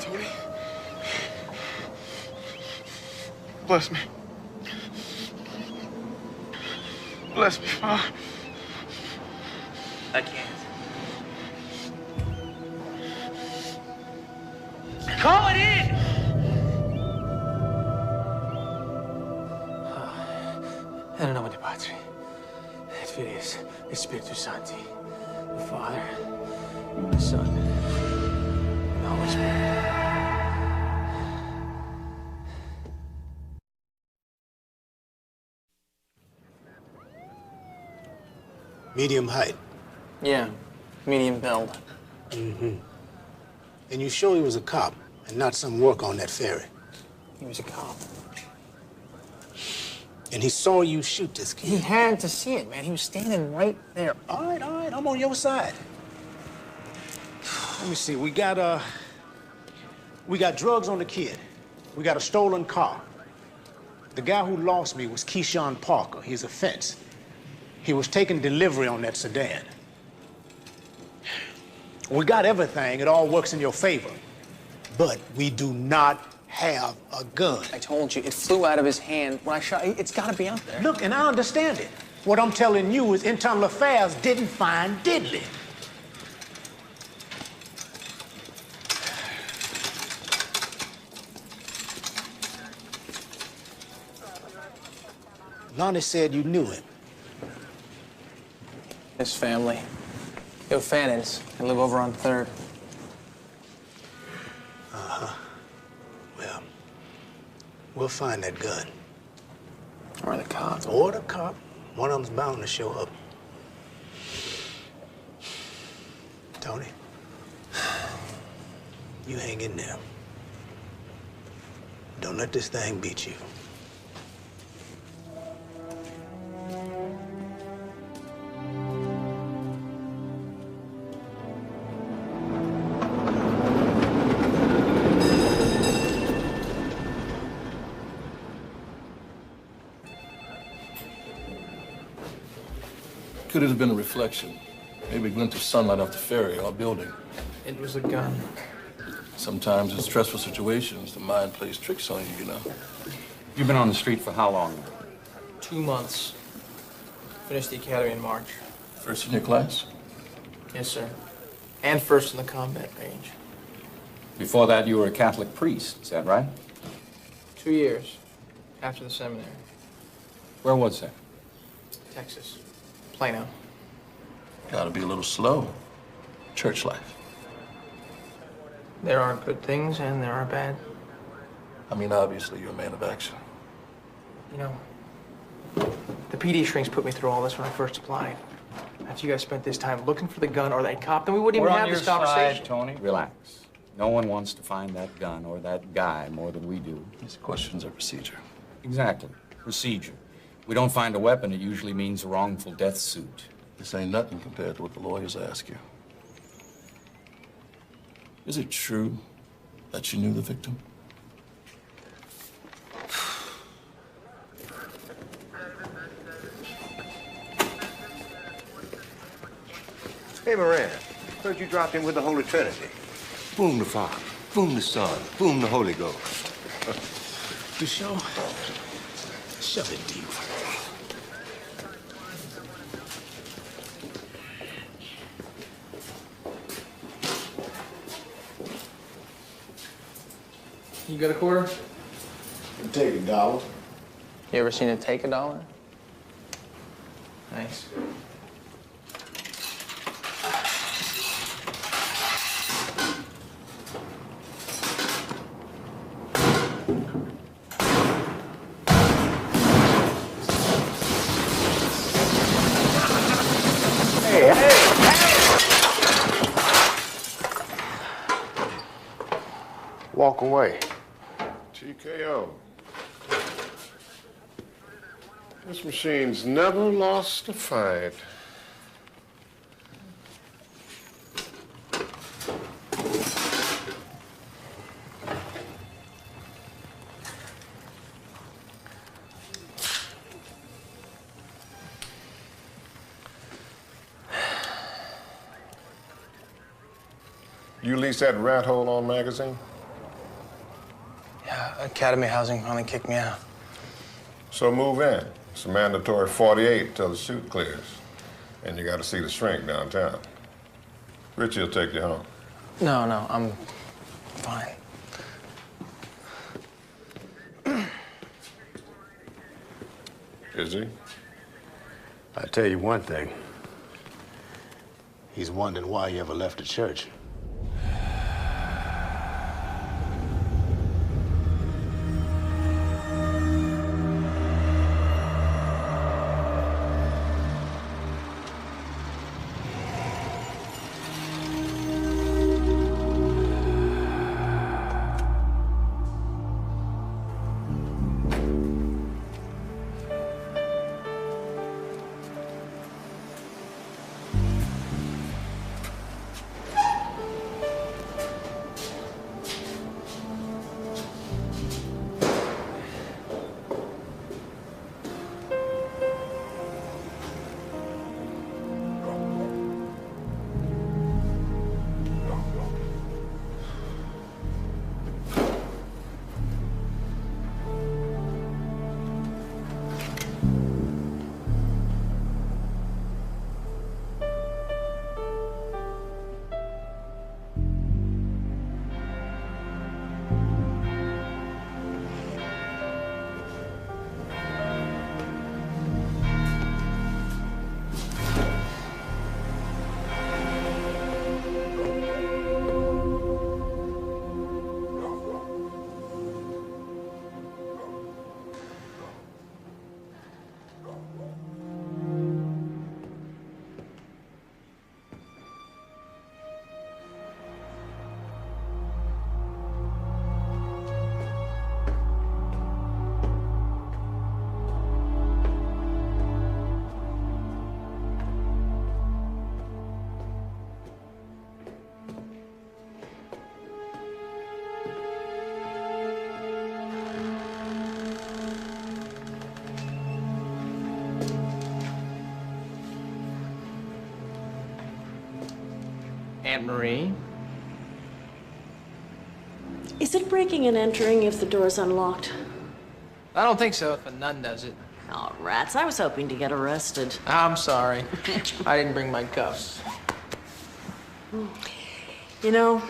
Tony. Bless me. Bless me, Father. I can't. Call it in! In nome di Patri, et Filius, et Spiritus Sancti, the Father, the Son, and the Holy Spirit. Medium height. Yeah, medium build. Mm-hmm. And you sure he was a cop and not some work on that ferry? He was a cop. And he saw you shoot this kid? He had to see it, man. He was standing right there. All right, I'm on your side. Let me see, we got drugs on the kid. We got a stolen car. The guy who lost me was Keyshawn Parker. He's a fence. He was taking delivery on that sedan. We got everything. It all works in your favor. But we do not have a gun. I told you, it flew out of his hand when I shot. It's got to be out there. Look, and I understand it. What I'm telling you is Internal Affairs didn't find Diddley. Lonnie said you knew him. His family. The O'Fannons. They live over on 3rd. Uh-huh. Well, we'll find that gun. Or the cop. Or the cop. One of them's bound to show up. Tony, you hang in there. Don't let this thing beat you. Could it have been a reflection? Maybe a glint of sunlight off the ferry or a building. It was a gun. Sometimes in stressful situations, the mind plays tricks on you, you know. You've been on the street for how long? 2 months. Finished the academy in March. First in your class? Yes, sir. And first in the combat range. Before that, you were a Catholic priest, is that right? 2 years after the seminary. Where was that? Texas. Plano. Gotta be a little slow. Church life. There are good things and there are bad. I mean, obviously, you're a man of action. You know, the PD shrinks put me through all this when I first applied. After you guys spent this time looking for the gun or that cop, then we wouldn't even have this conversation. Tony. Relax. No one wants to find that gun or that guy more than we do. These questions are procedure. Exactly. Procedure. We don't find a weapon, it usually means a wrongful death suit. This ain't nothing compared to what the lawyers ask you. Is it true that you knew the victim? Hey, Moran, heard you dropped in with the Holy Trinity. Boom the Father, boom the Son, boom the Holy Ghost. You sure? Shove it deep. You got a quarter? Take $1. You ever seen it take $1? Nice. Walk away. TKO. This machine's never lost a fight. You lease that rat hole on magazine? Academy housing finally kicked me out. So move in. It's a mandatory 48 till the suit clears. And you got to see the shrink downtown. Richie will take you home. No, I'm fine. Is he? I tell you one thing. He's wondering why you ever left the church. Aunt Marie? Is it breaking and entering if the door's unlocked? I don't think so if a nun does it. Oh, rats. I was hoping to get arrested. I'm sorry. I didn't bring my cuffs. You know,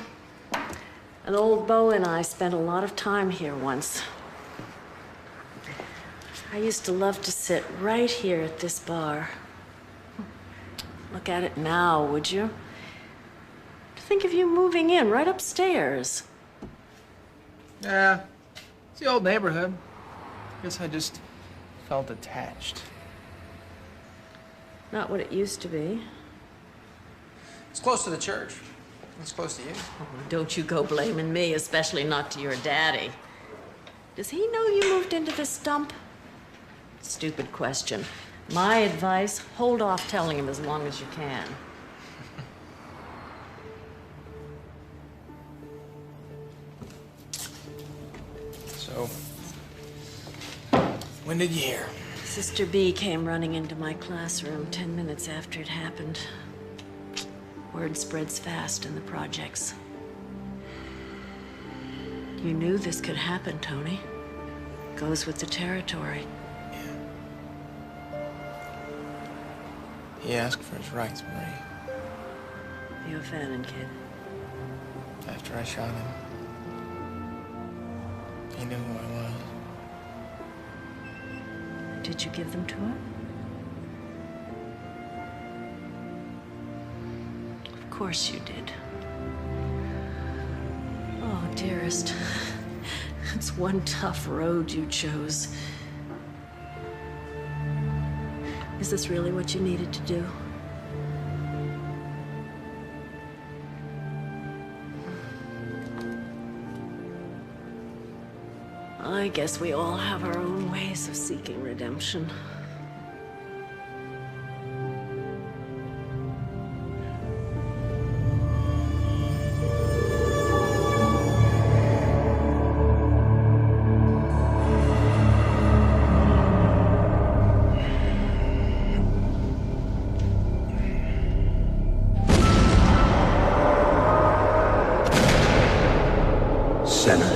an old beau and I spent a lot of time here once. I used to love to sit right here at this bar. Look at it now, would you? Think of you moving in right upstairs. Yeah, it's the old neighborhood. Guess I just felt attached. Not what it used to be. It's close to the church. It's close to you. Oh, don't you go blaming me, especially not to your daddy. Does he know you moved into this dump? Stupid question. My advice, hold off telling him as long as you can. So, when did you hear? Sister B came running into my classroom 10 minutes after it happened. Word spreads fast in the projects. You knew this could happen, Tony. Goes with the territory. He asked for his rights, Marie. You a Fannin kid? After I shot him, he knew who I was. Did you give them to him? Of course you did. Oh, dearest. It's one tough road you chose. Is this really what you needed to do? I guess we all have our own ways of seeking redemption. Sinner.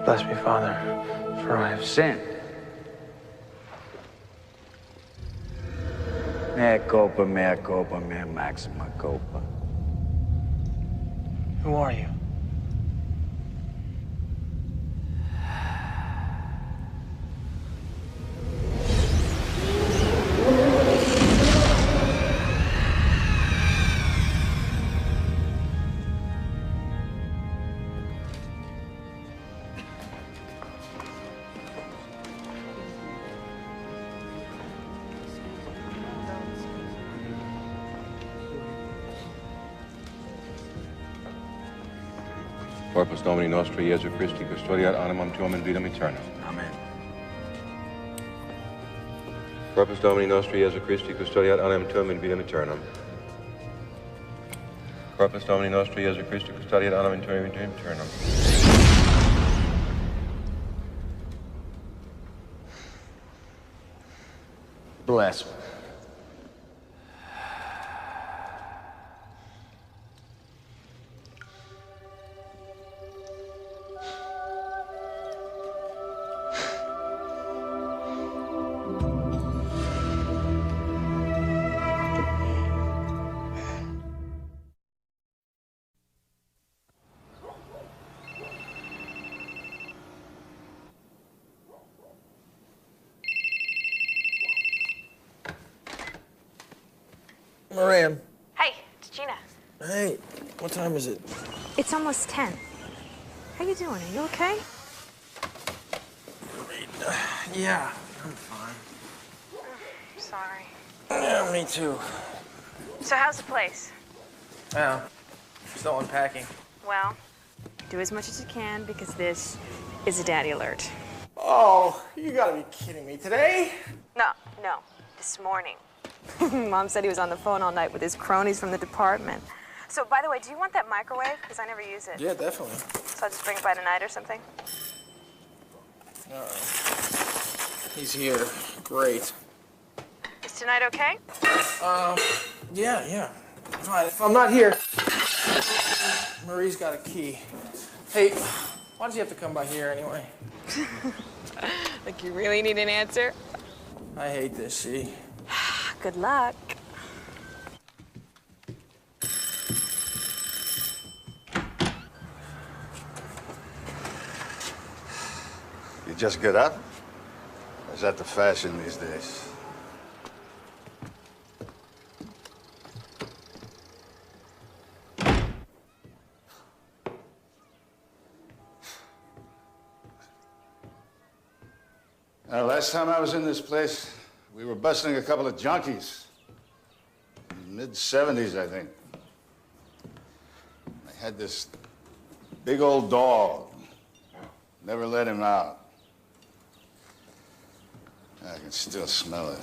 Bless me, Father, for I have sinned. Mea culpa, mea maxima culpa. Who are you? Corpus Domini Nostri, Jesu Christi, custodiat animam tuum in vidam aeternam. Amen. Corpus Domini Nostri, Jesu Christi, custodiat animam tuum in vidam aeternam. Corpus Domini Nostri, Jesu Christi, custodiat animam tuum in vidam aeternam. Bless me. Moran. Hey, it's Gina. Hey, what time is it? It's almost 10. How you doing? Are you okay? Yeah, I'm fine. Sorry. Yeah, me too. So how's the place? Yeah, still unpacking. Well, do as much as you can because this is a daddy alert. Oh, you gotta be kidding me. Today? No, this morning. Mom said he was on the phone all night with his cronies from the department. So, by the way, do you want that microwave? Because I never use it. Yeah, definitely. So I'll just bring it by tonight or something? He's here. Great. Is tonight okay? Yeah. Fine. If I'm not here, Marie's got a key. Hey, why does he have to come by here anyway? Like you really need an answer? I hate this, see? Good luck. You just get up? Or is that the fashion these days? Last time I was in this place, we were busting a couple of junkies. Mid-70s, I think. They had this big old dog. Never let him out. I can still smell it.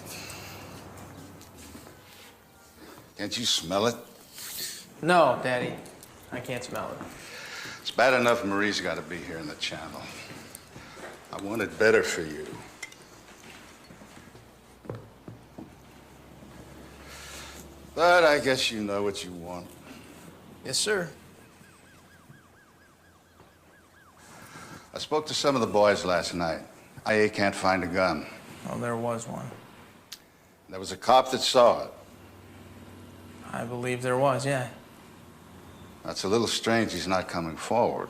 Can't you smell it? No, Daddy. I can't smell it. It's bad enough Marie's got to be here in the channel. I want it better for you. But I guess you know what you want. Yes, sir. I spoke to some of the boys last night. IA can't find a gun. Oh, there was one. There was a cop that saw it. I believe there was, yeah. That's a little strange he's not coming forward.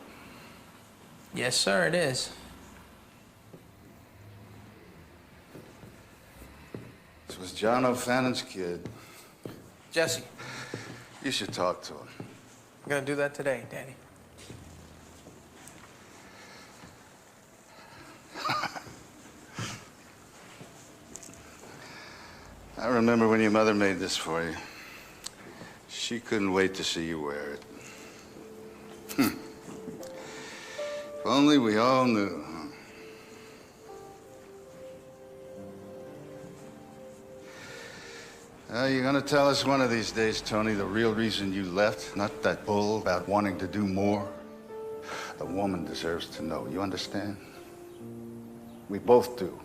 Yes, sir, it is. This was John O'Fannon's kid. Jesse. You should talk to him. I'm gonna do that today, Daddy. I remember when your mother made this for you. She couldn't wait to see you wear it. If only we all knew, huh? You're gonna tell us one of these days, Tony, the real reason you left, not that bull about wanting to do more. A woman deserves to know, you understand? We both do.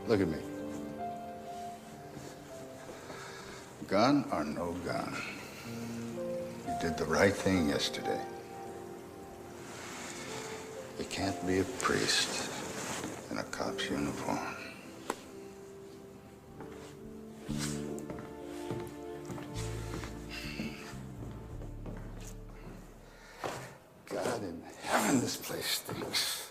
Look at me. Gun or no gun, you did the right thing yesterday. You can't be a priest in a cop's uniform. God in heaven, this place stinks.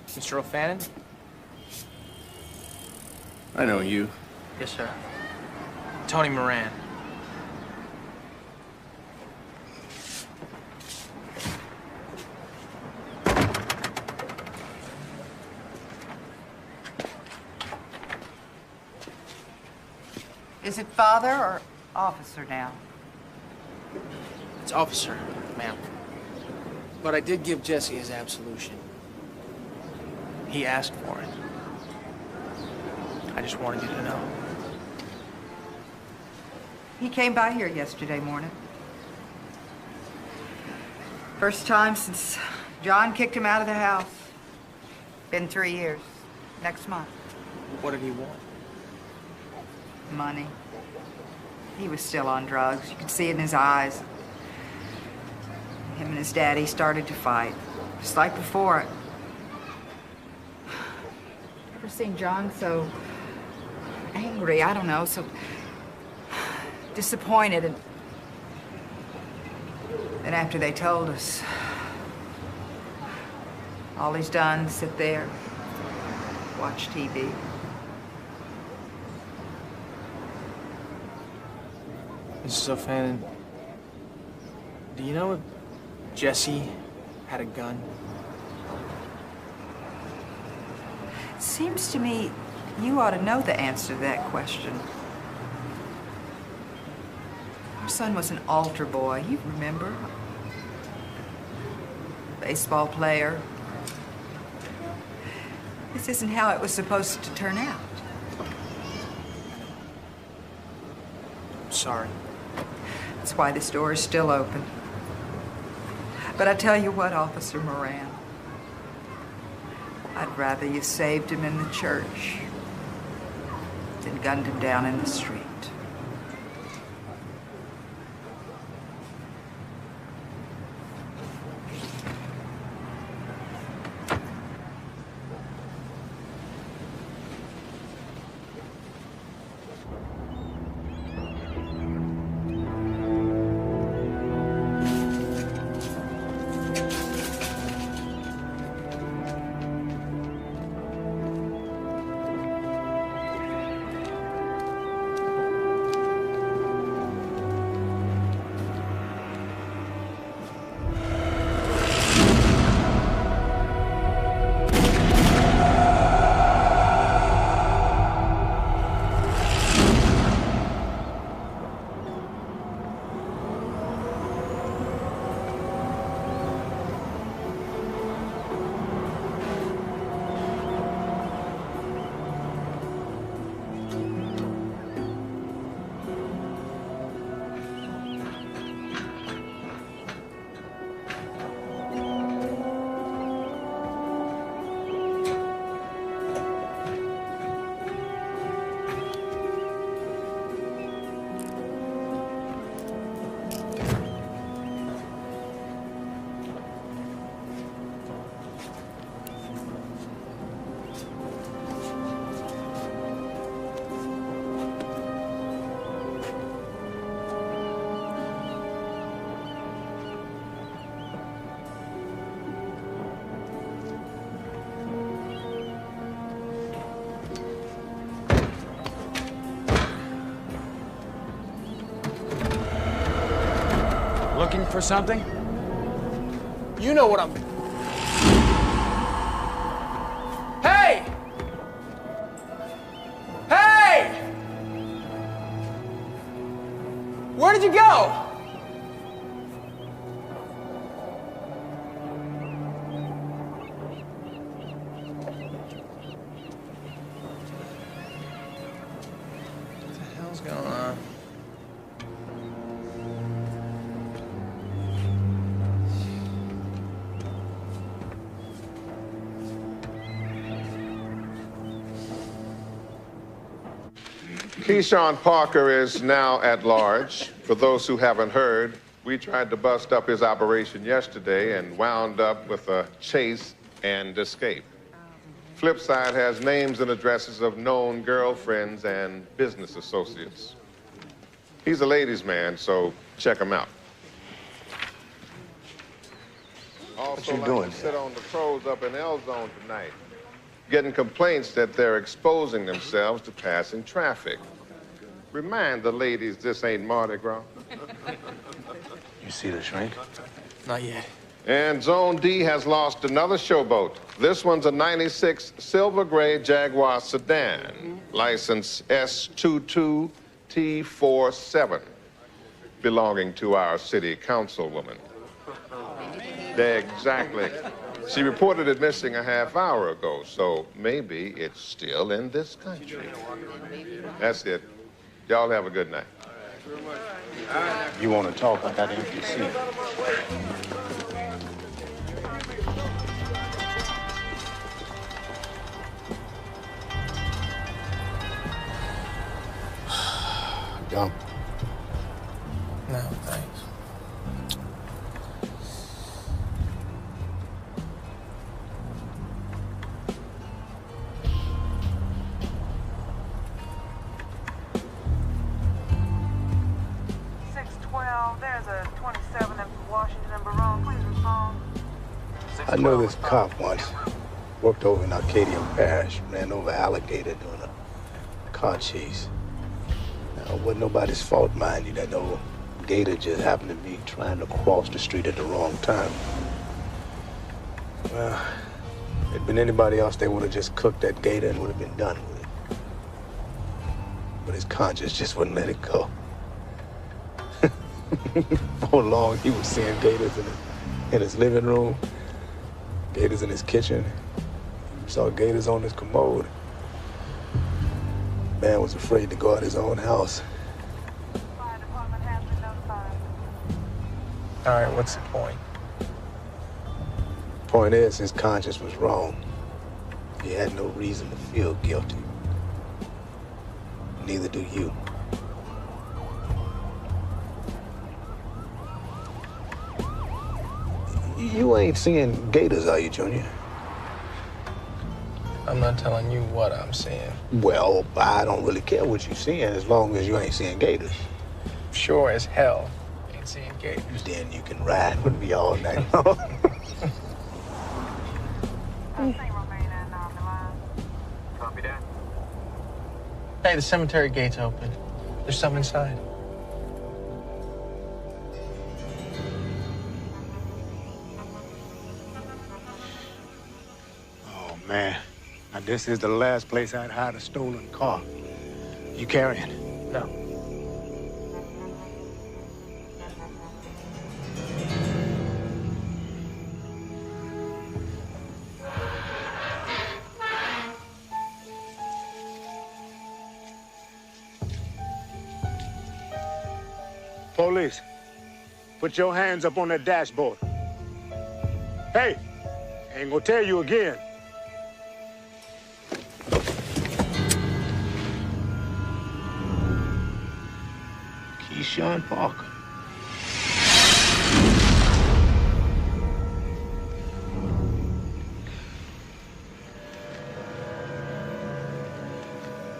Mr. O'Fannin? I know you. Yes, sir. Tony Moran. Is it father or officer now? It's officer, ma'am. But I did give Jesse his absolution. He asked for it. I just wanted you to know. He came by here yesterday morning. First time since John kicked him out of the house. Been 3 years. Next month. What did he want? Money. He was still on drugs. You could see it in his eyes. Him and his daddy started to fight. Just like before. Never seen John so angry, I don't know, so disappointed. And then after they told us, all he's done is sit there, watch TV. Mrs. O'Fannin, do you know if Jesse had a gun? It seems to me you ought to know the answer to that question. Our son was an altar boy, you remember? Baseball player. This isn't how it was supposed to turn out. I'm sorry. That's why this door is still open. But I tell you what, Officer Moran, I'd rather you saved him in the church than gunned him down in the street. Looking for something? You know what I'm... Hey! Hey! Where did you go? Keyshawn Parker is now at large. For those who haven't heard, we tried to bust up his operation yesterday and wound up with a chase and escape. Flipside has names and addresses of known girlfriends and business associates. He's a ladies' man, so check him out. Also, What you doing to sit on the pros up in L-Zone tonight, getting complaints that they're exposing themselves to passing traffic. Remind the ladies this ain't Mardi Gras. You see the shrink? Not yet. And Zone D has lost another showboat. This one's a 96 silver gray Jaguar sedan, license S22T47, belonging to our city councilwoman. Exactly. She reported it missing a half hour ago, so maybe it's still in this country. That's it. Y'all have a good night. You want to talk? I got an empty seat. Dump. No, thanks. There's a 27 in Washington and Barone. Please respond. I know this cop once. Worked over in Arcadia Parish. Ran over alligator during a car chase. Now, it wasn't nobody's fault, mind you. That old gator just happened to be trying to cross the street at the wrong time. Well, if it'd been anybody else, they would have just cooked that gator and would have been done with it. But his conscience just wouldn't let it go. For long, he was seeing gators in his living room, gators in his kitchen. He saw gators on his commode. Man was afraid to go out his own house. Fire department has been notified. All right, what's the point? Point is, his conscience was wrong. He had no reason to feel guilty. Neither do you. You ain't seeing gators, are you, Junior? I'm not telling you what I'm seeing. Well, I don't really care what you're seeing as long as you ain't seeing gators. Sure as hell ain't seeing gators. Then you can ride with me all night long. Copy that. Hey, the cemetery gate's open. There's some inside. Man, now this is the last place I'd hide a stolen car. You carrying? No. Police, put your hands up on that dashboard. Hey, ain't gonna tell you again. Keyshawn Parker.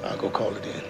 I'll go call it in.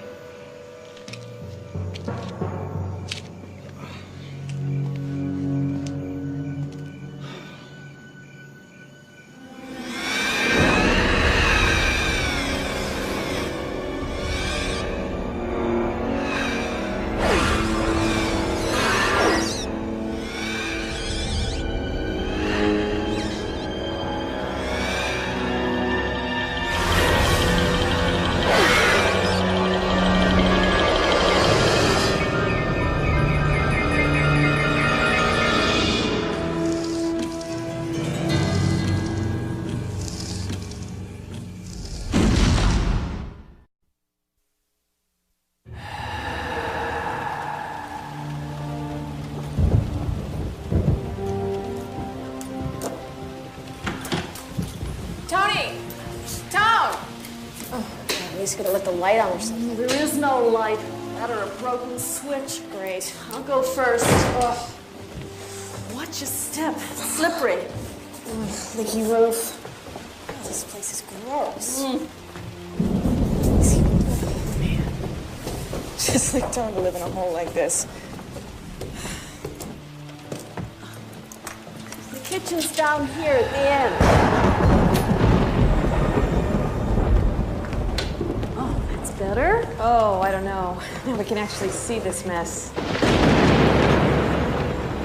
least could have left the light on or something. There is no light. That or a broken switch. Great. I'll go first. Ugh. Watch your step. It's slippery. Leaky roof. Oh, this place is gross. Man. Just like time to live in a hole like this. The kitchen's down here at the end. Oh, that's better. Oh, I don't know. Now we can actually see this mess.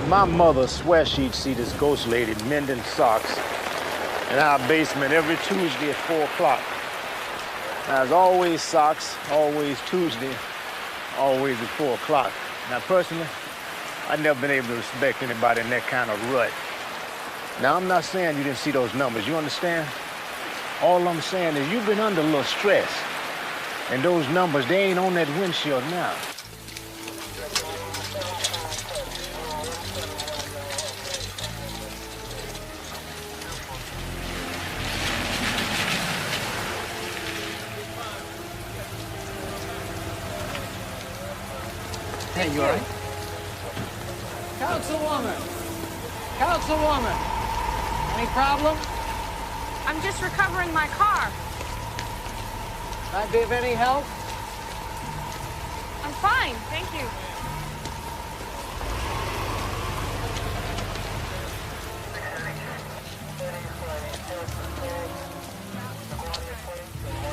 My mother swears she'd see this ghost lady mending socks in our basement every Tuesday at 4 o'clock. Now, there's always socks, always Tuesday, always at 4 o'clock. Now, personally, I've never been able to respect anybody in that kind of rut. Now, I'm not saying you didn't see those numbers, you understand? All I'm saying is you've been under a little stress. And those numbers, they ain't on that windshield now. Hey, you all right? Councilwoman! Councilwoman! Any problem? I'm just recovering my car. Can I be of any help? I'm fine, thank you.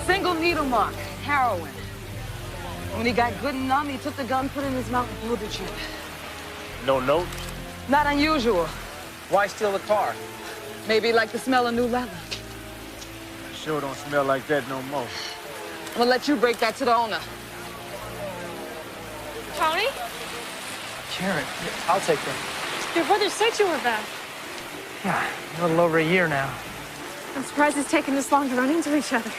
Single needle mark, heroin. When he got good and numb, he took the gun, put it in his mouth, and pulled the trigger. No note? Not unusual. Why steal the car? Maybe he liked the smell of new leather. Sure don't smell like that no more. I'm gonna let you break that to the owner. Tony? Karen, I'll take them. Your brother said you were back. Yeah, a little over a year now. I'm surprised it's taken this long to run into each other.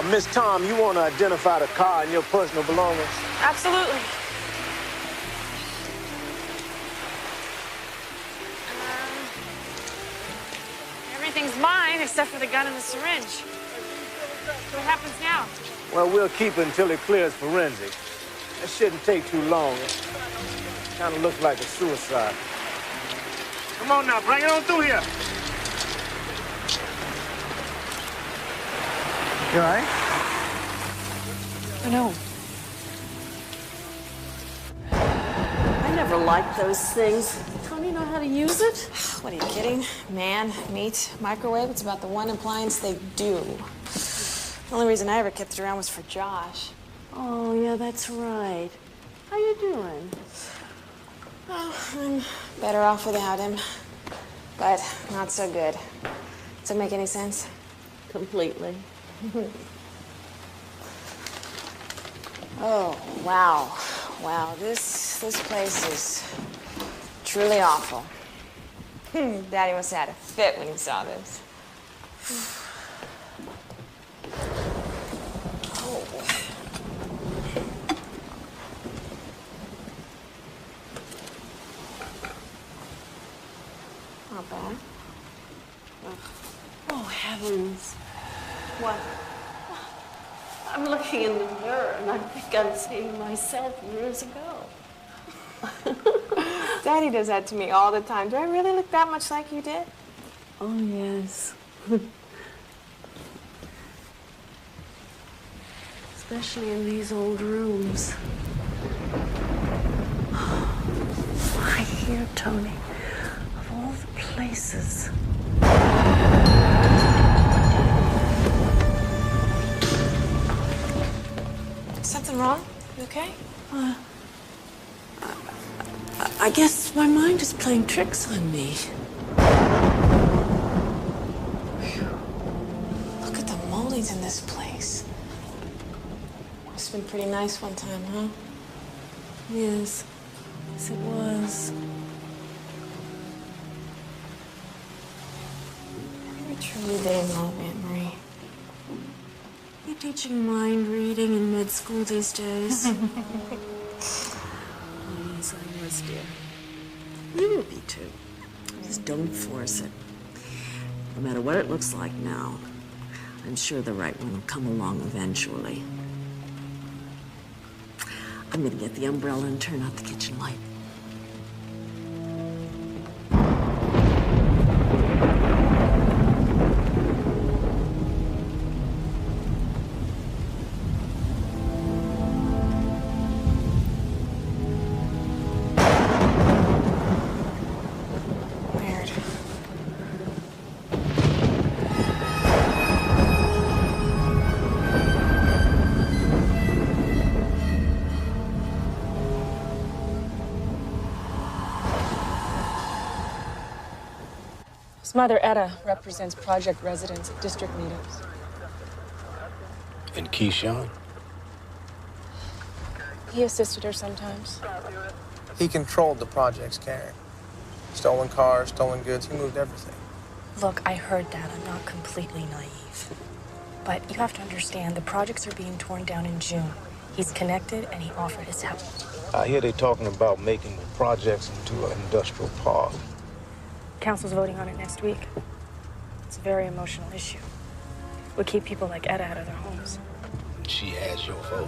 Miss Tom, you want to identify the car and your personal belongings? Absolutely. Everything's mine except for the gun and the syringe. What happens now? Well, we'll keep it until it clears forensic. That shouldn't take too long. It kind of looks like a suicide. Come on now, bring it on through here. You all right? I know. I never liked those things. Tony know how to use it? What are you kidding? Man, meat, microwave, it's about the one appliance they do. The only reason I ever kept it around was for Josh. Oh, yeah, that's right. How you doing? Oh, I'm better off without him, but not so good. Does it make any sense? Completely. Oh, wow. Wow, this place is truly awful. Daddy must have had a fit when he saw this. Oh. Not bad. Oh, heavens. What? I'm looking in the mirror and I think I'm seeing myself years ago. Daddy does that to me all the time. Do I really look that much like you did? Oh, yes. Especially in these old rooms. Why here, Tony? Of all the places. Something wrong? You okay? I guess my mind is playing tricks on me. Look at the moldings in this place. Must have been pretty nice one time, huh? Yes. Yes, it was. Maybe truly they love Aunt Marie. You teaching mind reading in med school these days? Oh, yes, I was, dear. You will be too. Just don't force it. No matter what it looks like now. I I'm sure the right one will come along eventually. I'm gonna get the umbrella and turn out the kitchen light. His mother, Etta, represents project residents at district meetups. And Keyshawn? He assisted her sometimes. He controlled the project's carrying. Stolen cars, stolen goods, he moved everything. Look, I heard that. I'm not completely naive. But you have to understand, the projects are being torn down in June. He's connected, and he offered his help. I hear they talking about making the projects into an industrial park. Council's voting on it next week. It's a very emotional issue. Would keep people like Etta out of their homes. She has your vote.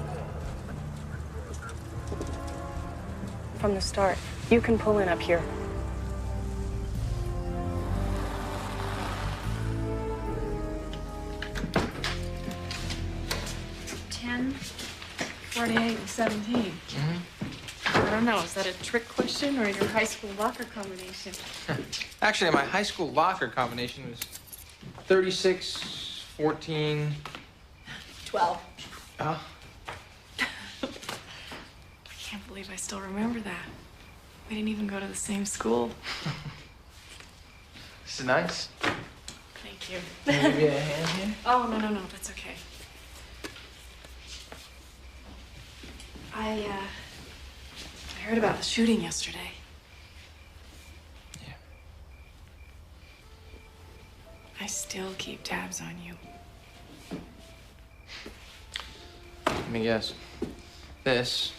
From the start, you can pull in up here. $10, $48, and $17. I don't know, is that a trick question or your high school locker combination? Actually, my high school locker combination was 36, 14... 12. Oh. I can't believe I still remember that. We didn't even go to the same school. This is nice. Thank you. Can I give you a hand here? Oh, no, that's okay. I heard about the shooting yesterday. Yeah. I still keep tabs on you. Let me guess. This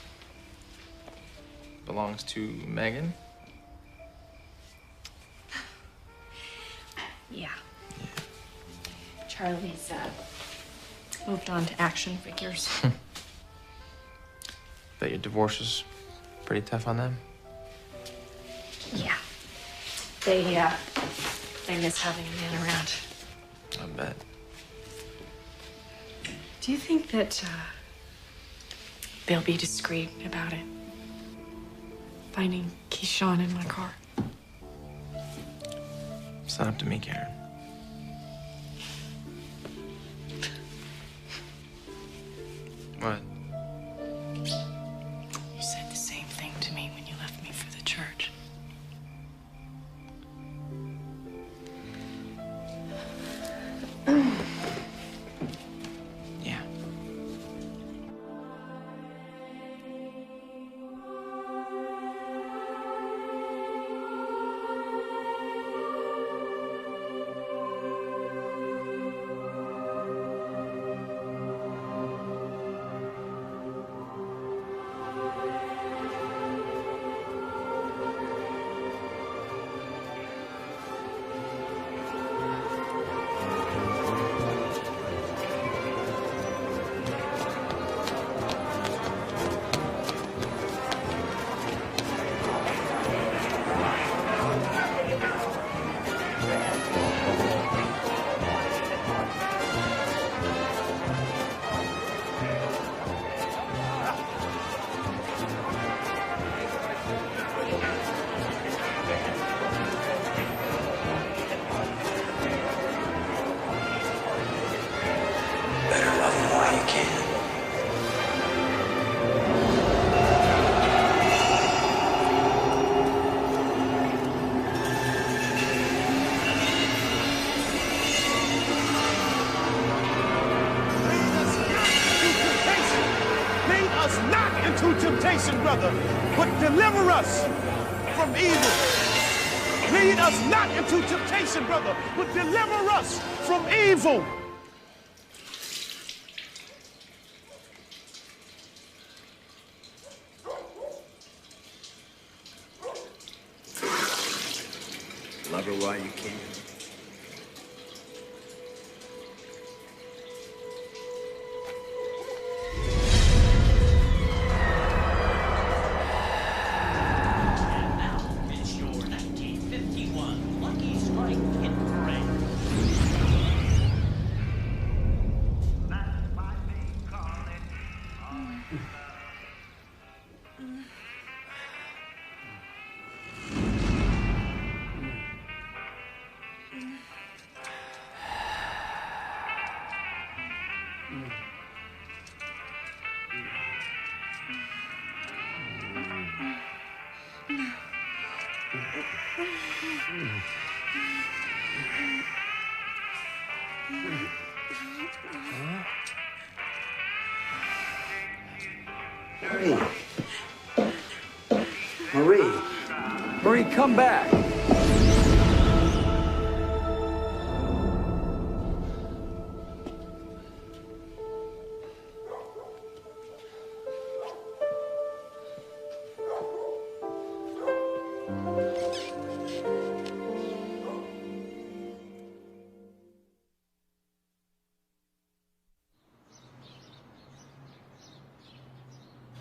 belongs to Megan? Yeah. Charlie's moved on to action figures. Bet your divorce is pretty tough on them? Yeah. They miss having a man around. I bet. Do you think that they'll be discreet about it? Finding Keyshawn in my car. It's not up to me, Karen. What? You said the same thing to me when you left me for the church. Yeah. Temptation, brother, but deliver us from evil. Lead us not into temptation, brother, but deliver us from evil. Love her while you can. Marie. Marie, come back.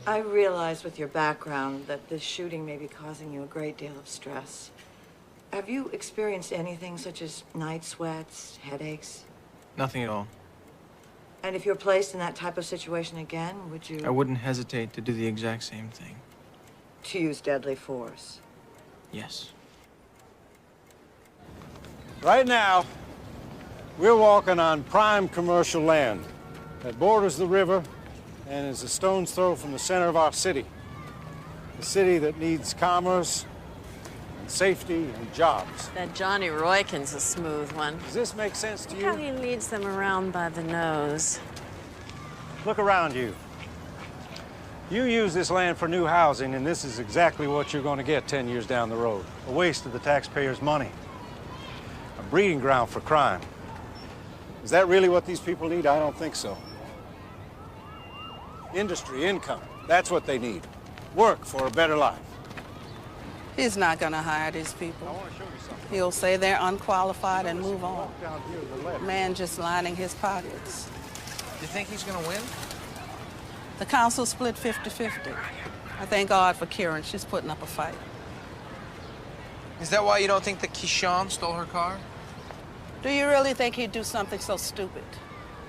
I realize with your background that this shooting may be causing you a great deal of stress. Have you experienced anything such as night sweats, headaches? Nothing at all. And if you're placed in that type of situation again, would you... I wouldn't hesitate to do the exact same thing. To use deadly force? Yes. Right now, we're walking on prime commercial land that borders the river and is a stone's throw from the center of our city. A city that needs commerce and safety and jobs. That Johnny Roykin's a smooth one. Does this make sense to you? How he leads them around by the nose. Look around you. You use this land for new housing, and this is exactly what you're going to get 10 years down the road. A waste of the taxpayers' money. A breeding ground for crime. Is that really what these people need? I don't think so. Industry, income, that's what they need. Work for a better life. He's not going to hire these people. I want to show you something. He'll say they're unqualified and move on. Down here to the left. Man just lining his pockets. You think he's gonna win? The council split 50-50. I thank God for Karen. She's putting up a fight. Is that why you don't think that Keyshawn stole her car? Do you really think he'd do something so stupid?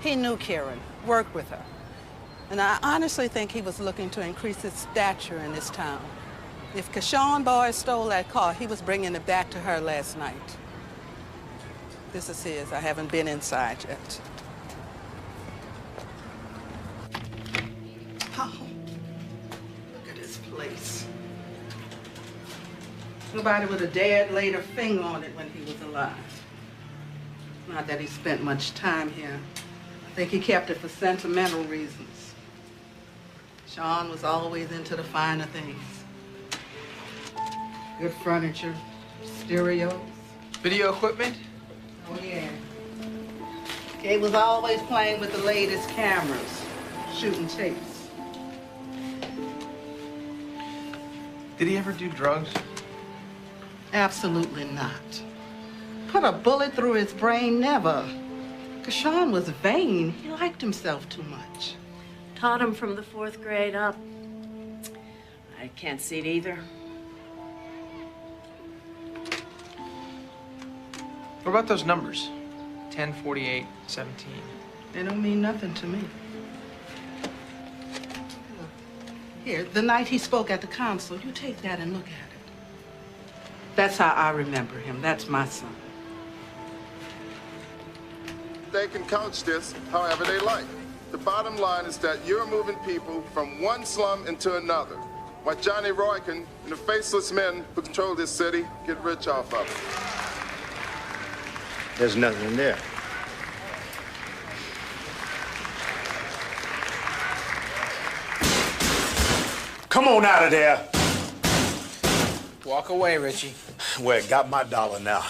He knew Karen, worked with her. And I honestly think he was looking to increase his stature in this town. If Keyshawn Boy stole that car, he was bringing it back to her last night. This is his. I haven't been inside yet. Oh, look at this place. Nobody would have dared lay their finger on it when he was alive. Not that he spent much time here. I think he kept it for sentimental reasons. Sean was always into the finer things. Good furniture, stereos. Video equipment? Oh, yeah. He was always playing with the latest cameras, shooting tapes. Did he ever do drugs? Absolutely not. Put a bullet through his brain, never. Keyshawn was vain. He liked himself too much. Taught him from the 4th grade up. I can't see it either. What about those numbers? 10, 48, 17. They don't mean nothing to me. Here, the night he spoke at the council, you take that and look at it. That's how I remember him. That's my son. They can couch this however they like. The bottom line is that you're moving people from one slum into another, while Johnny Roykin and the faceless men who control this city get rich off of it. There's nothing in there. Come on out of there. Walk away, Richie. Well, got my dollar now.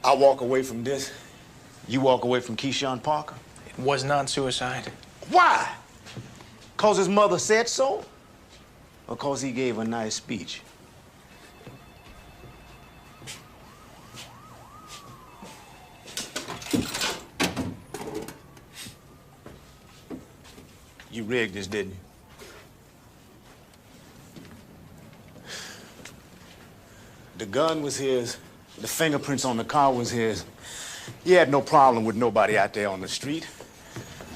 I walk away from this. You walk away from Keyshawn Parker? It was not suicide. Why? 'Cause his mother said so? Or 'cause he gave a nice speech? You rigged this, didn't you? The gun was his. The fingerprints on the car was his. He had no problem with nobody out there on the street.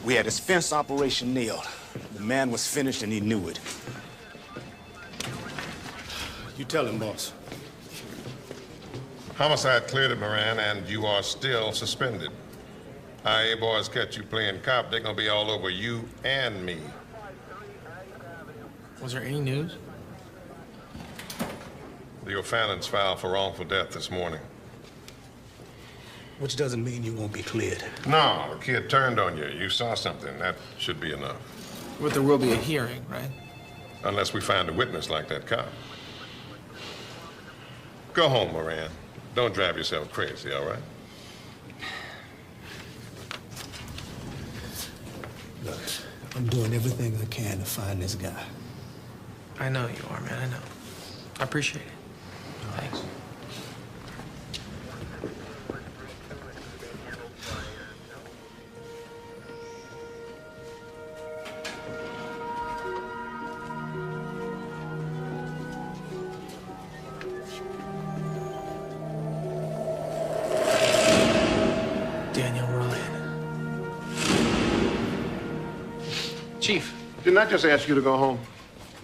We had his fence operation nailed. The man was finished and he knew it. You tell him, boss. Homicide cleared it, Moran, and you are still suspended. IA boys catch you playing cop, they're gonna be all over you and me. Was there any news? The O'Fallons filed for wrongful death this morning. Which doesn't mean you won't be cleared. No, the kid turned on you. You saw something. That should be enough. But there will be a hearing, right? Unless we find a witness like that cop. Go home, Moran. Don't drive yourself crazy, all right? Look, I'm doing everything I can to find this guy. I know you are, man. I know. I appreciate it. Thanks. Chief. Didn't I just ask you to go home?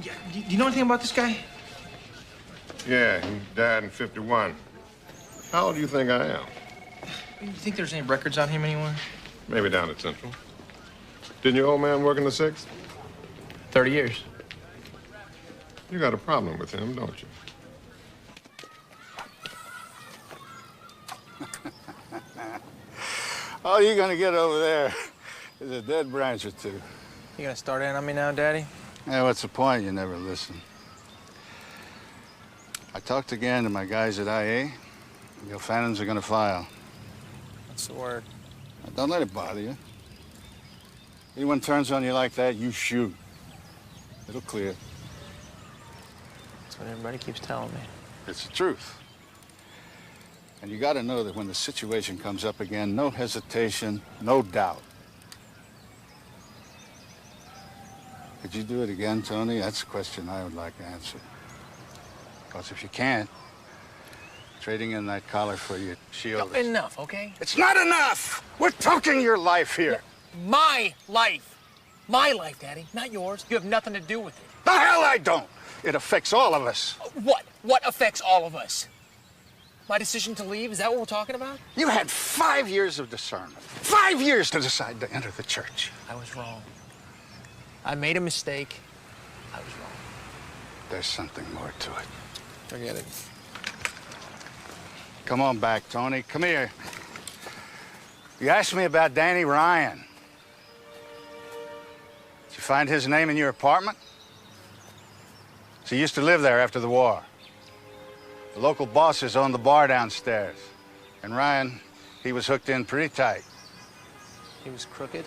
Yeah, do you know anything about this guy? Yeah, he died in 51. How old do you think I am? You think there's any records on him anywhere? Maybe down at Central. Didn't your old man work in the 6th? 30 years. You got a problem with him, don't you? All you're gonna get over there is a dead branch or two. You gonna start in on me now, Daddy? Yeah, what's the point? You never listen. I talked again to my guys at IA. The O'Fallons are gonna file. What's the word? Now, don't let it bother you. Anyone turns on you like that, you shoot. It'll clear. That's what everybody keeps telling me. It's the truth. And you gotta know that when the situation comes up again, no hesitation, no doubt. Could you do it again, Tony? That's a question I would like answered. Because if you can't, trading in that collar for your shield... No, enough, okay? It's not enough! We're talking your life here. My life. My life, Daddy, not yours. You have nothing to do with it. The hell I don't! It affects all of us. What? What affects all of us? My decision to leave? Is that what we're talking about? You had 5 years of discernment. 5 years to decide to enter the church. I was wrong. I made a mistake. I was wrong. There's something more to it. Forget it. Come on back, Tony. Come here. You asked me about Danny Ryan. Did you find his name in your apartment? So he used to live there after the war. The local bosses owned the bar downstairs. And Ryan, he was hooked in pretty tight. He was crooked?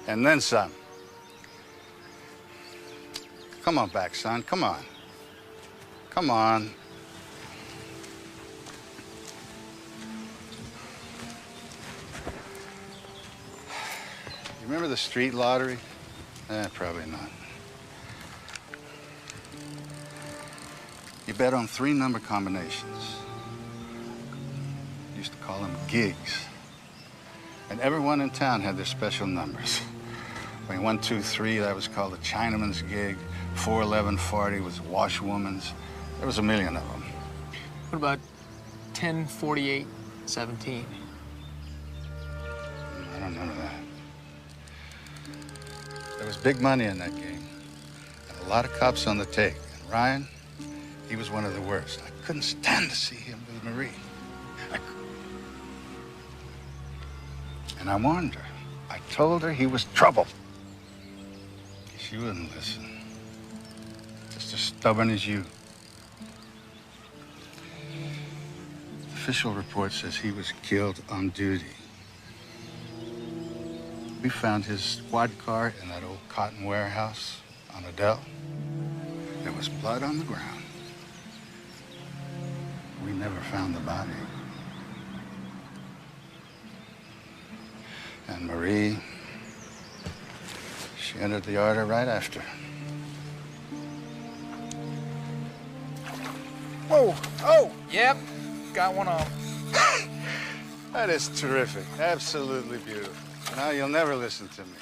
And then some. Come on back, son. Come on. Come on. You remember the street lottery? Probably not. You bet on 3 number combinations. Used to call them gigs. And everyone in town had their special numbers. I mean, 1, 2, 3, that was called the Chinaman's gig. 4, 11, 40 was washwoman's. There was a million of them. What about 10, 48, 17? I don't remember that. There was big money in that game. And a lot of cops on the take. And Ryan, he was one of the worst. I couldn't stand to see him with Marie. And I warned her. I told her he was trouble. She wouldn't listen. Just as stubborn as you. The official report says he was killed on duty. We found his squad car in that old cotton warehouse on Adele. There was blood on the ground. We never found the body. And Marie, she entered the order right after. Whoa! Oh! Yep. Got one on. That is terrific. Absolutely beautiful. Now you'll never listen to me.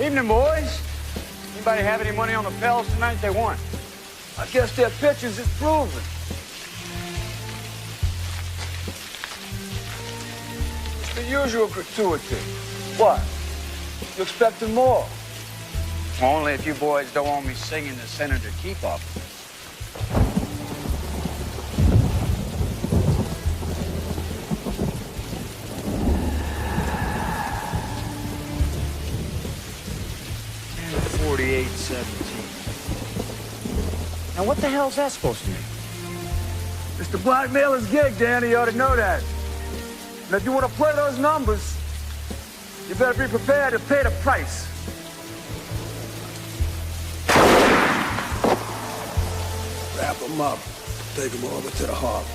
Evening, boys. Anybody have any money on the Pels tonight they want? I guess their pitchers is proven. It's the usual gratuity. What? You expecting more? Only if you boys don't want me singing the Senator Keepoff. Now, what the hell's that supposed to mean? It's the blackmailer's gig, Danny. You ought to know that. And if you want to play those numbers, you better be prepared to pay the price. Wrap them up. Take them over to the harbor.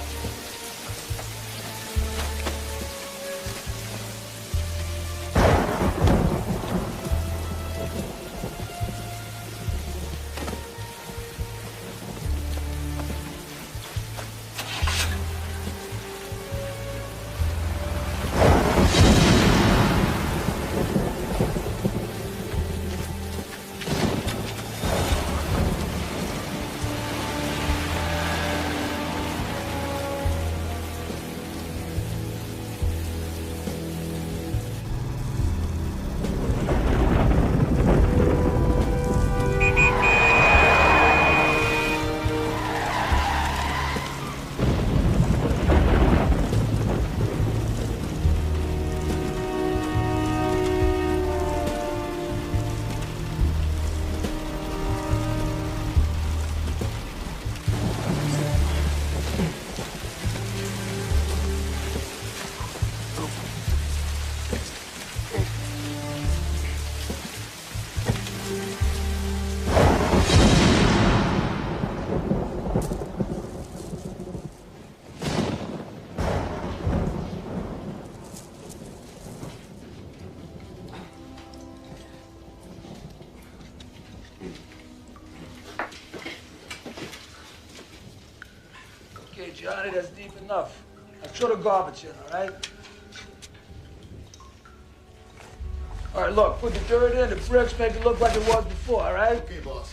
Okay, Johnny, that's deep enough. Now throw the garbage in, all right? All right, look, put the dirt in, the bricks, make it look like it was before, all right? Okay, boss.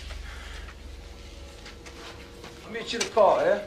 I'll meet you in the car, yeah?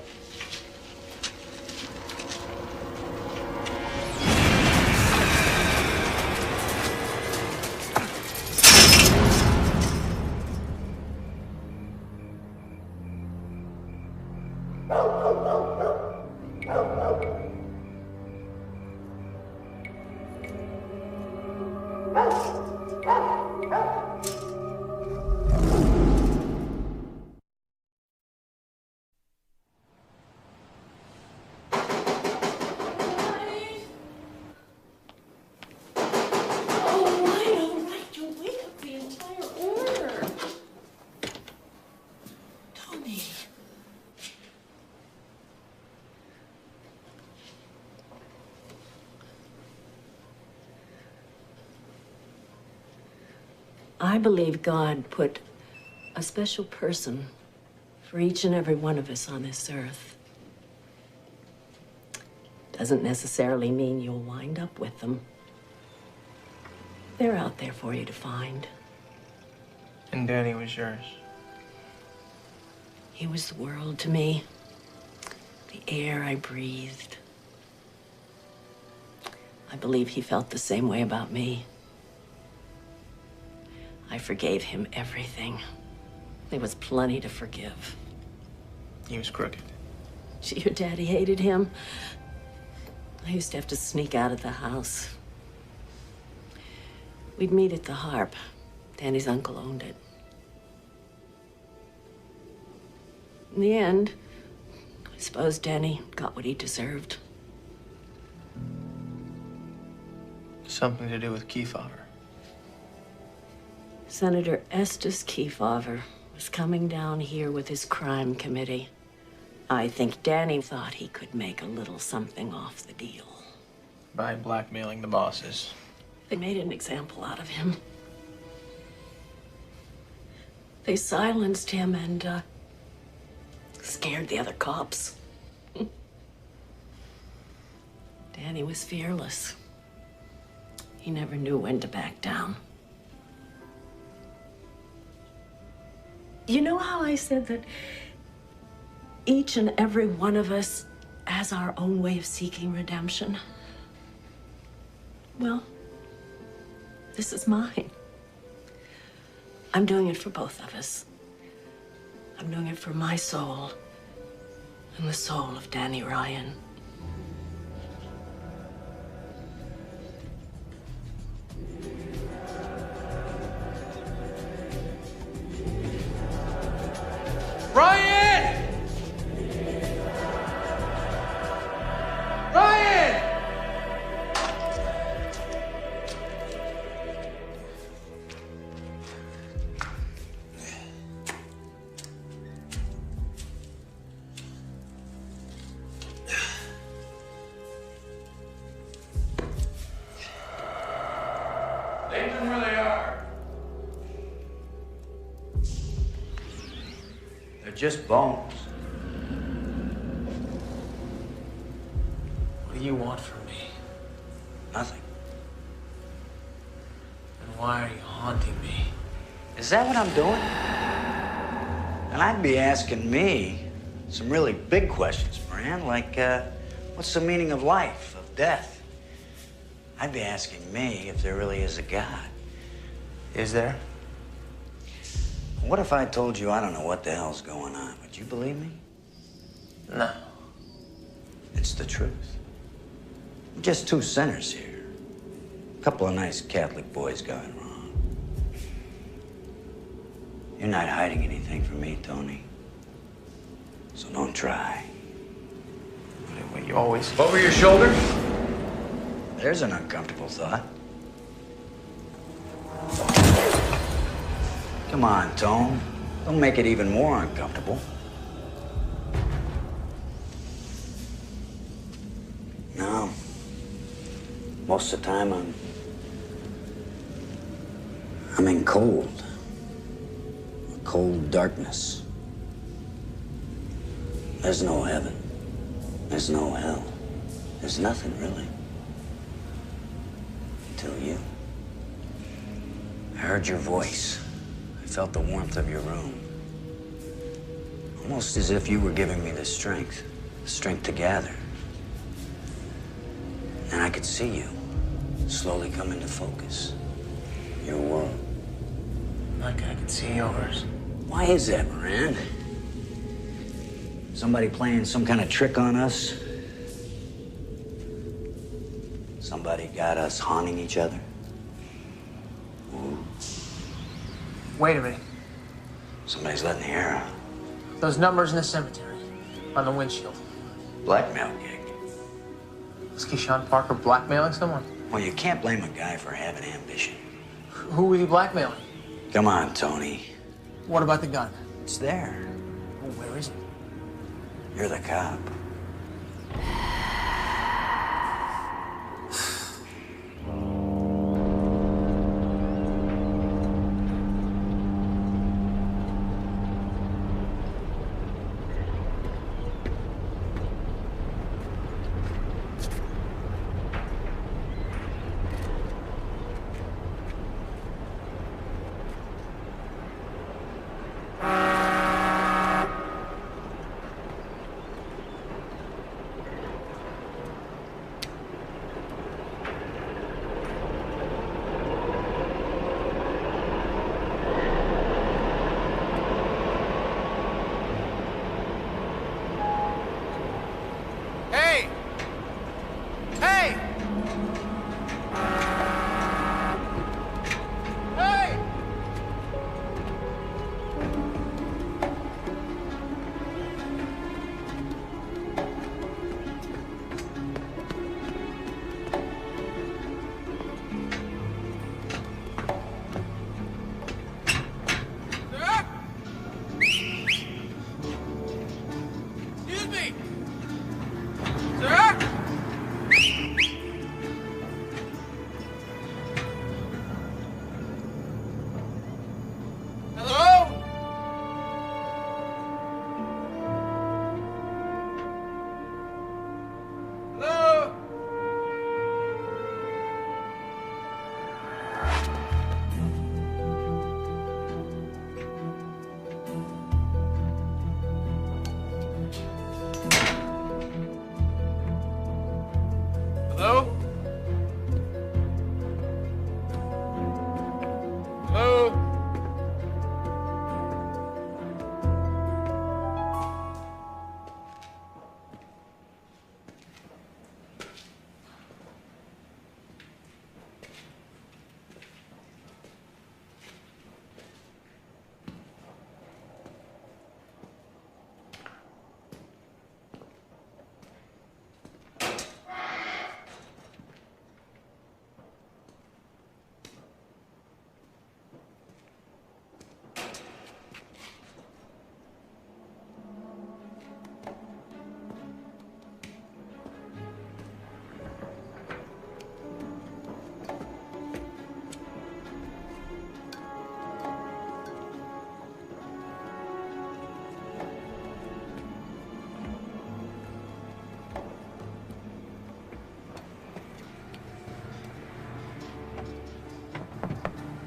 I believe God put a special person for each and every one of us on this earth. Doesn't necessarily mean you'll wind up with them. They're out there for you to find. And Danny was yours. He was the world to me, the air I breathed. I believe he felt the same way about me. I forgave him everything. There was plenty to forgive. He was crooked. Your daddy hated him. I used to have to sneak out of the house. We'd meet at the Harp. Danny's uncle owned it. In the end, I suppose Danny got what he deserved. Something to do with Kefauver. Senator Estes Kefauver was coming down here with his crime committee. I think Danny thought he could make a little something off the deal. By blackmailing the bosses. They made an example out of him. They silenced him and, scared the other cops. Danny was fearless. He never knew when to back down. You know how I said that each and every one of us has our own way of seeking redemption? Well, this is mine. I'm doing it for both of us. I'm doing it for my soul and the soul of Danny Ryan. Ryan! Ryan! Leave them where they are. They're just bones. What do you want from me? Nothing. And why are you haunting me? Is that what I'm doing? And I'd be asking me some really big questions, Moran, like, what's the meaning of life, of death? I'd be asking me if there really is a God. Is there? What if I told you I don't know what the hell's going on? Would you believe me? No. It's the truth. We're just two sinners here. A couple of nice Catholic boys gone wrong. You're not hiding anything from me, Tony. So don't try. What you always... Over your shoulder? There's an uncomfortable thought. Come on, Tone. Don't make it even more uncomfortable. No. Most of the time, I'm in cold. A cold darkness. There's no heaven. There's no hell. There's nothing, really. Until you. I heard your voice. I felt the warmth of your room. Almost as if you were giving me the strength to gather. And I could see you slowly come into focus. Your world. Like I could see yours. Why is that, Moran? Somebody playing some kind of trick on us? Somebody got us haunting each other? Ooh. Wait a minute. Somebody's letting the air out. Those numbers in the cemetery. On the windshield. Blackmail gig. Is Keyshawn Parker blackmailing someone? Well, you can't blame a guy for having ambition. Who were you blackmailing? Come on, Tony. What about the gun? It's there. Oh, where is it? You're the cop.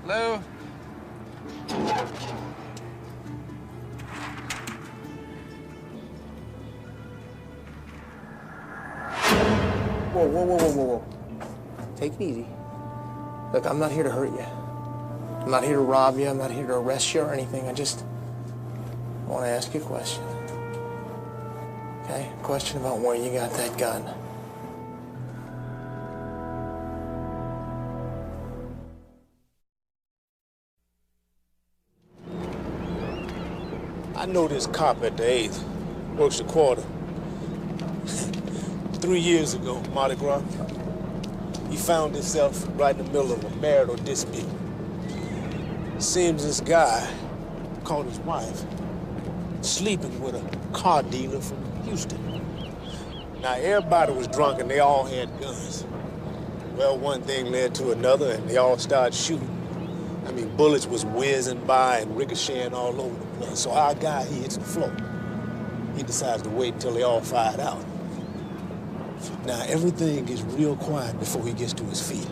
Hello? Whoa, whoa, whoa, whoa, whoa, whoa. Take it easy. Look, I'm not here to hurt you. I'm not here to rob you. I'm not here to arrest you or anything. I just want to ask you a question. Okay? A question about where you got that gun. I know this cop at the 8th. Works the quarter. 3 years ago, Mardi Gras, he found himself right in the middle of a marital dispute. Seems this guy caught his wife sleeping with a car dealer from Houston. Now, everybody was drunk and they all had guns. Well, one thing led to another and they all started shooting. I mean, bullets was whizzing by and ricocheting all over the place. So our guy, he hits the floor. He decides to wait until they all fired out. Now, everything gets real quiet before he gets to his feet.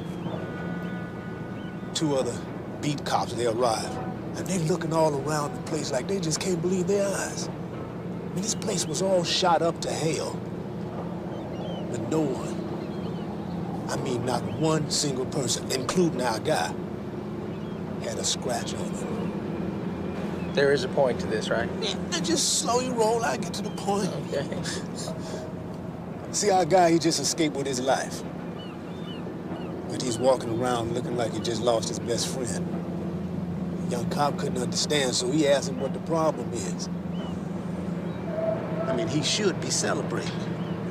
2 other beat cops, they arrive. And they looking all around the place like they just can't believe their eyes. I mean, this place was all shot up to hell. But no one, I mean, not one single person, including our guy, had a scratch on him. There is a point to this, right? Yeah, just slow your roll, I get to the point. Okay. See, our guy, he just escaped with his life. But he's walking around looking like he just lost his best friend. The young cop couldn't understand, so he asked him what the problem is. I mean, he should be celebrating.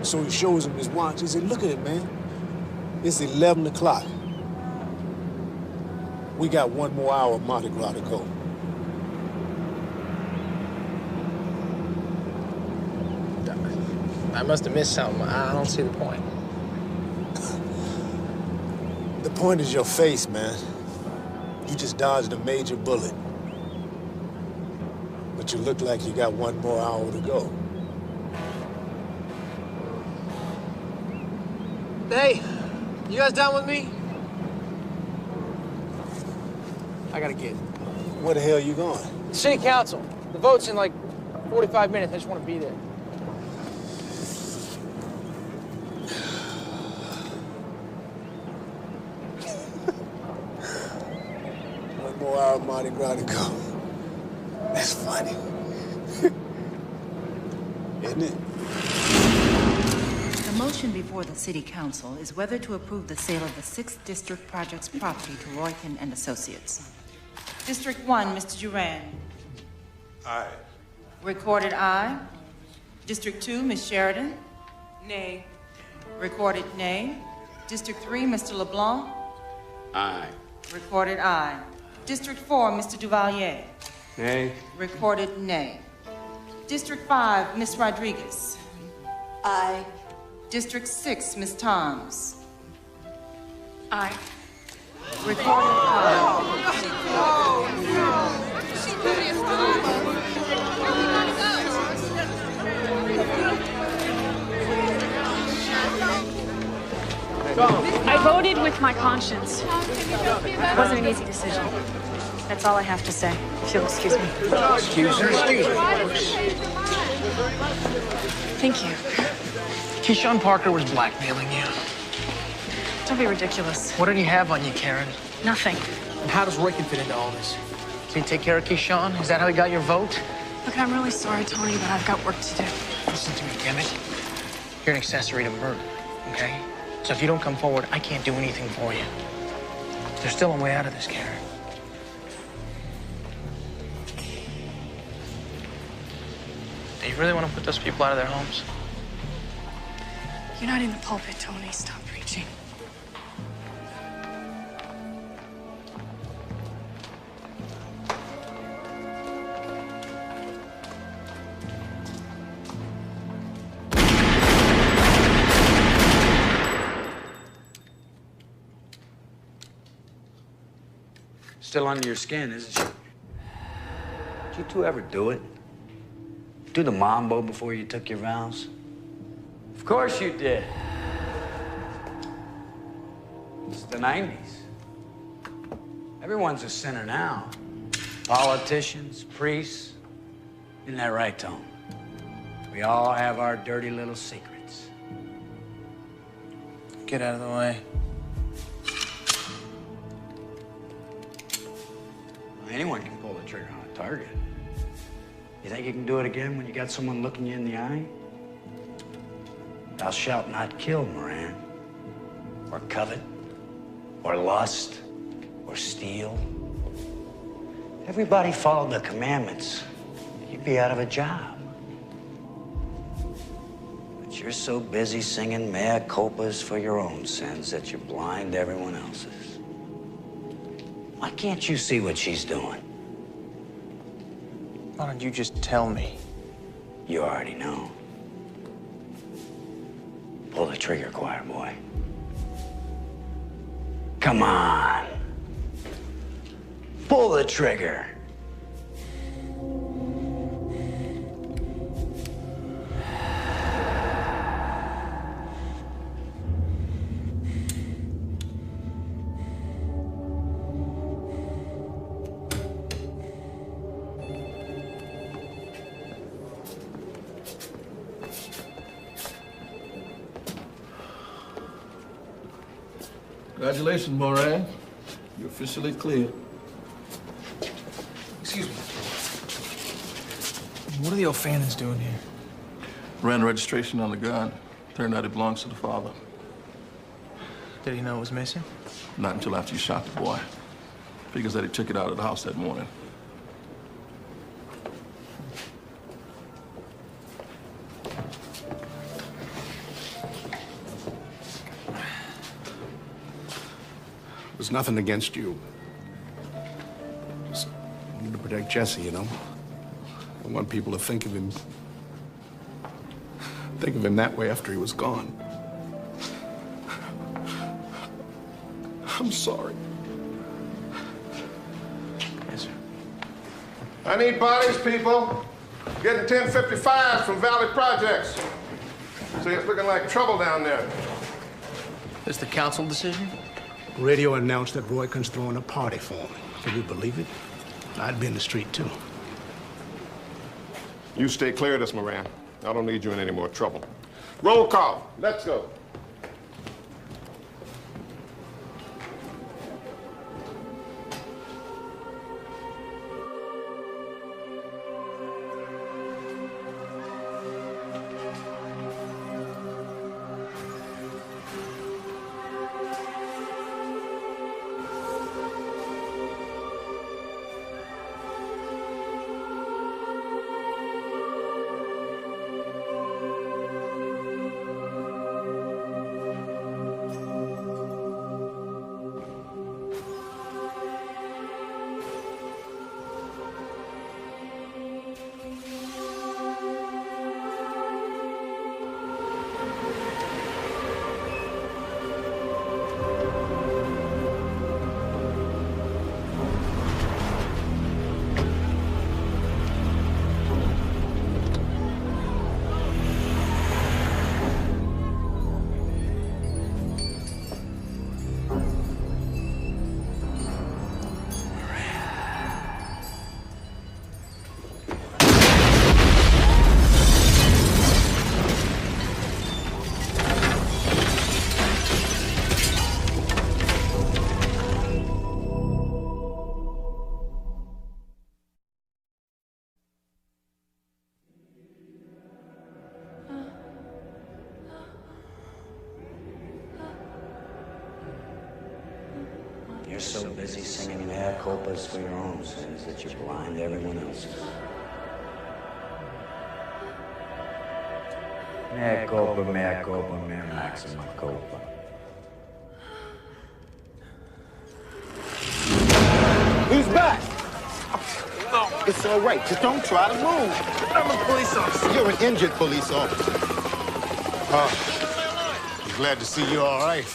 So he shows him his watch. He said, look at it, man. It's 11 o'clock. We got 1 more hour of Mardi Gras to go. I must have missed something. I don't see the point. The point is your face, man. You just dodged a major bullet. But you look like you got 1 more hour to go. Hey, you guys done with me? I gotta get. Where the hell you going? City Council. The vote's in like 45 minutes. I just want to be there. 1 more hour of Mardi Gras to go. That's funny. Isn't it? The motion before the City Council is whether to approve the sale of the 6th District Project's property to Roykin and Associates. District 1, Mr. Duran. Aye. Recorded aye. District 2, Ms. Sheridan. Nay. Recorded nay. District 3, Mr. LeBlanc. Aye. Recorded aye. District 4, Mr. Duvalier. Nay. Recorded nay. District 5, Ms. Rodriguez. Aye. District 6, Ms. Toms. Aye. Recorded I voted with my conscience. It wasn't an easy decision. That's all I have to say, if you'll excuse me. Excuse her, excuse her. Thank you. Keyshawn Parker was blackmailing you. Don't be ridiculous. What did he have on you, Karen? Nothing. And how does Roykin fit into all this? Did he take care of Keyshawn? Is that how he got your vote? Look, I'm really sorry, Tony, but I've got work to do. Listen to me, damn it. You're an accessory to murder, okay? So if you don't come forward, I can't do anything for you. There's still a way out of this, Karen. Do you really want to put those people out of their homes? You're not in the pulpit, Tony. Stop preaching. Still under your skin, isn't she? Did you two ever do it? Do the mambo before you took your vows? Of course you did. It's the 90s. Everyone's a sinner now. Politicians, priests. Isn't that right, Tom? We all have our dirty little secrets. Get out of the way. Anyone can pull the trigger on a target. You think you can do it again when you got someone looking you in the eye? Thou shalt not kill, Moran. Or covet, or lust, or steal. If everybody followed the commandments, you'd be out of a job. But you're so busy singing mea culpas for your own sins that you're blind to everyone else's. Why can't you see what she's doing? Why don't you just tell me? You already know. Pull the trigger, choir boy. Come on. Pull the trigger. Congratulations, Moran. You're officially cleared. Excuse me. What are the O'Fannons doing here? Ran registration on the gun. Turned out it belongs to the father. Did he know it was missing? Not until after you shot the boy. Figures that he took it out of the house that morning. There's nothing against you. Just need to protect Jesse, you know? I don't want people to think of him that way after he was gone. I'm sorry. Yes, sir. I need bodies, people. Getting 1055s from Valley Projects. See, it's looking like trouble down there. Is the council decision? Radio announced that Roykin's throwing a party for me. Can you believe it? I'd be in the street, too. You stay clear of this, Moran. I don't need you in any more trouble. Roll call. Let's go. You're so busy singing mea culpas for your own sins that you're blind to everyone else's. Mea culpa, mea maxima culpa. He's back! No, it's all right. Just don't try to move. I'm a police officer. You're an injured police officer. I'm glad to see you all right.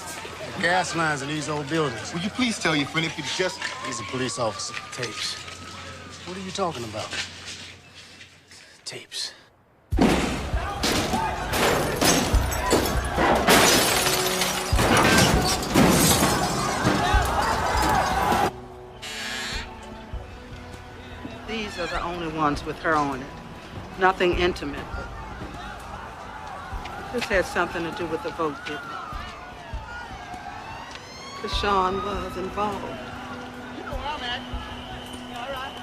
The gas lines in these old buildings. Will you please tell your friend if you just... He's a police officer. Tapes. What are you talking about? Tapes. ones with her on it. Nothing intimate. This had something to do with the vote, didn't it? Because Sean was involved. You know where I'm at. All right.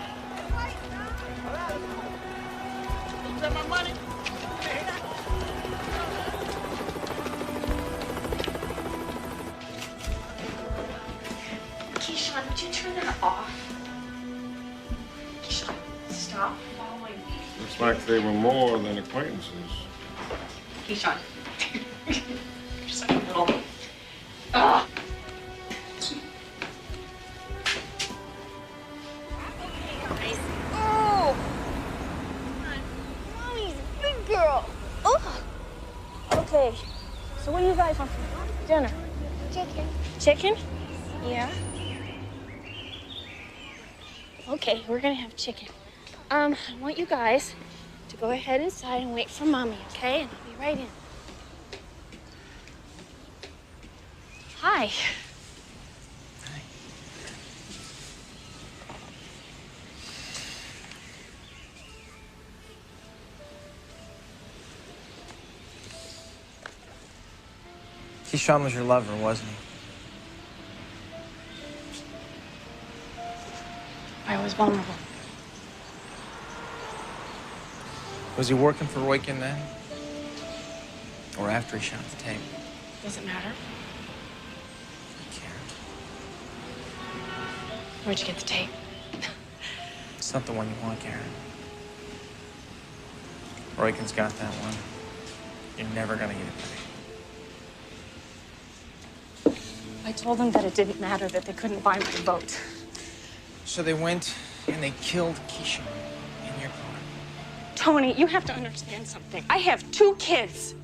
All right. You spend my money? Keyshawn, would you turn that off? Keyshawn, stop following me. Looks like they were more than acquaintances. Keyshawn. You're such a little... Ugh. Oh! Mommy's a big girl. Oh! Okay, so what do you guys want for dinner? Chicken. Chicken? Yeah. Okay, we're gonna have chicken. I want you guys to go ahead inside and wait for Mommy, okay? And I'll be right in. Hi. Keyshawn was your lover, wasn't he? I was vulnerable. Was he working for Roykin then? Or after he shot the tape? Does it matter? Where'd you get the tape? It's not the one you want, Karen. Roykin's got that one. You're never gonna get it back. I told them that it didn't matter, that they couldn't buy my vote. So they went and they killed Keyshawn in your car. Tony, you have to understand something. I have 2 kids.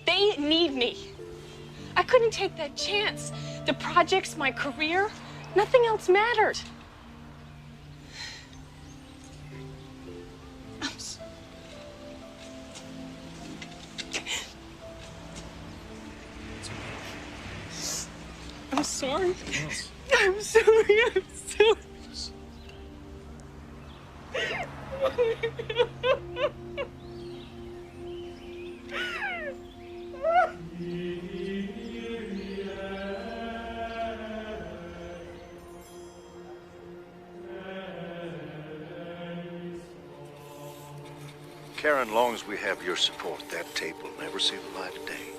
They need me. I couldn't take that chance. The projects, my career, nothing else mattered. I'm sorry. I'm sorry. I'm sorry. Karen, long as we have your support, that tape will never see the light of day.